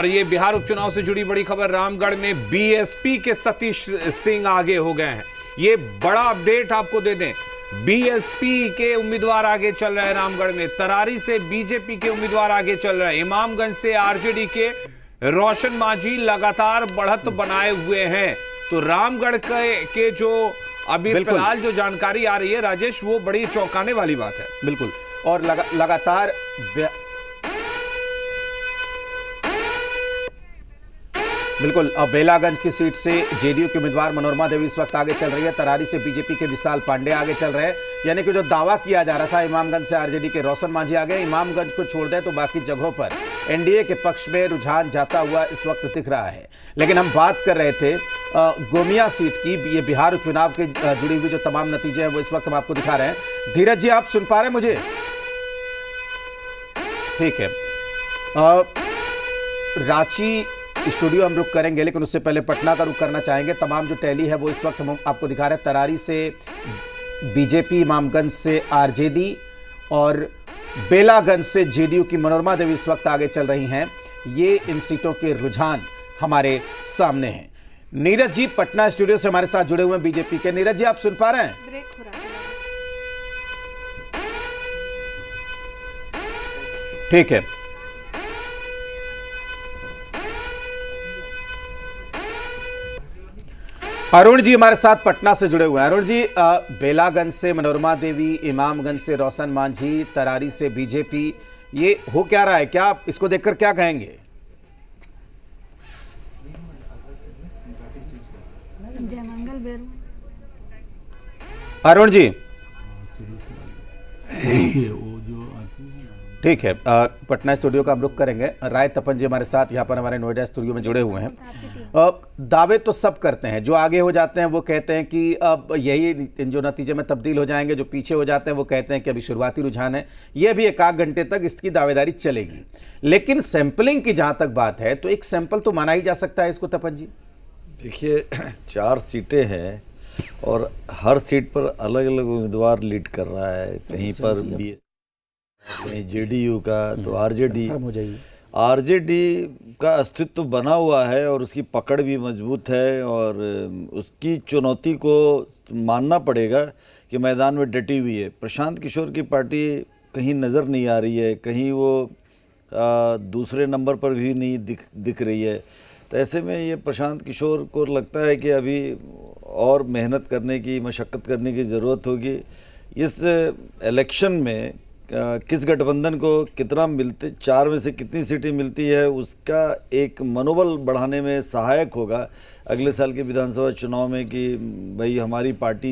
और ये बिहार उपचुनाव से जुड़ी बड़ी खबर, रामगढ़ में बीएसपी के सतीश सिंह आगे हो गए हैं। ये बड़ा अपडेट आपको दे दें, बीएसपी के उम्मीदवार आगे चल रहे हैं रामगढ़ में। तरारी से बीजेपी के उम्मीदवार आगे चल रहे हैं। इमामगंज से आरजेडी के रोशन मांझी लगातार बढ़त बनाए हुए हैं। तो रामगढ़ के जो अभी फिलहाल जो जानकारी आ रही है राजेश, वो बड़ी चौंकाने वाली बात है। बिल्कुल, और लगातार बिल्कुल बेलागंज की सीट से जेडीयू के उम्मीदवार मनोरमा देवी इस वक्त आगे चल रही है। तरारी से बीजेपी के विशाल पांडे आगे चल रहे हैं। यानी कि जो दावा किया जा रहा था इमामगंज से आरजेडी के रोशन मांझी आ गए। इमामगंज को छोड़ दें तो बाकी जगहों पर एनडीए के पक्ष में रुझान जाता हुआ इस वक्त दिख रहा है। लेकिन हम बात कर रहे थे गोमिया सीट की। ये बिहार उपचुनाव के जुड़ी हुई जो तमाम नतीजे हैं वो इस वक्त हम आपको दिखा रहे हैं। धीरज जी, आप सुन पा रहे हैं मुझे? ठीक है, रांची स्टूडियो हम रुक करेंगे, लेकिन उससे पहले पटना का रुक करना चाहेंगे। तमाम जो टैली है वो इस वक्त हम आपको दिखा रहे हैं। तरारी से बीजेपी, इमामगंज से आरजेडी और बेलागंज से जेडीयू की मनोरमा देवी इस वक्त आगे चल रही हैं। ये इन सीटों के रुझान हमारे सामने हैं। नीरज जी पटना स्टूडियो से हमारे साथ जुड़े हुए हैं बीजेपी के। नीरज जी, आप सुन पा रहे हैं? ठीक है, अरुण जी हमारे साथ पटना से जुड़े हुए हैं। अरुण जी, बेलागंज से मनोरमा देवी, इमामगंज से रोशन मांझी, तरारी से बीजेपी, ये हो क्या रहा है? क्या आप इसको देखकर क्या कहेंगे? अरुण जी ठीक है, पटना स्टूडियो का हम रुख करेंगे। राय तपन जी हमारे साथ यहाँ पर हमारे नोएडा स्टूडियो में जुड़े हुए हैं। दावे तो सब करते हैं, जो आगे हो जाते हैं वो कहते हैं कि अब यही जो नतीजे में तब्दील हो जाएंगे, जो पीछे हो जाते हैं वो कहते हैं कि अभी शुरुआती रुझान है, ये अभी एक आध घंटे तक इसकी दावेदारी चलेगी। लेकिन सैंपलिंग की जहाँ तक बात है तो एक सैंपल तो माना ही जा सकता है इसको। तपन जी देखिए, 4 सीटें हैं और हर सीट पर अलग अलग उम्मीदवार लीड कर रहा है। कहीं पर बी, कहीं जेडीयू का, तो आरजेडी का अस्तित्व बना हुआ है और उसकी पकड़ भी मजबूत है और उसकी चुनौती को मानना पड़ेगा कि मैदान में डटी हुई है। प्रशांत किशोर की पार्टी कहीं नज़र नहीं आ रही है, कहीं वो दूसरे नंबर पर भी नहीं दिख रही है। तो ऐसे में ये प्रशांत किशोर को लगता है कि अभी और मेहनत करने की, मशक्क़त करने की ज़रूरत होगी। इस इलेक्शन में किस गठबंधन को कितना मिलते, 4 में से कितनी सीटें मिलती है, उसका एक मनोबल बढ़ाने में सहायक होगा अगले साल के विधानसभा चुनाव में कि भाई हमारी पार्टी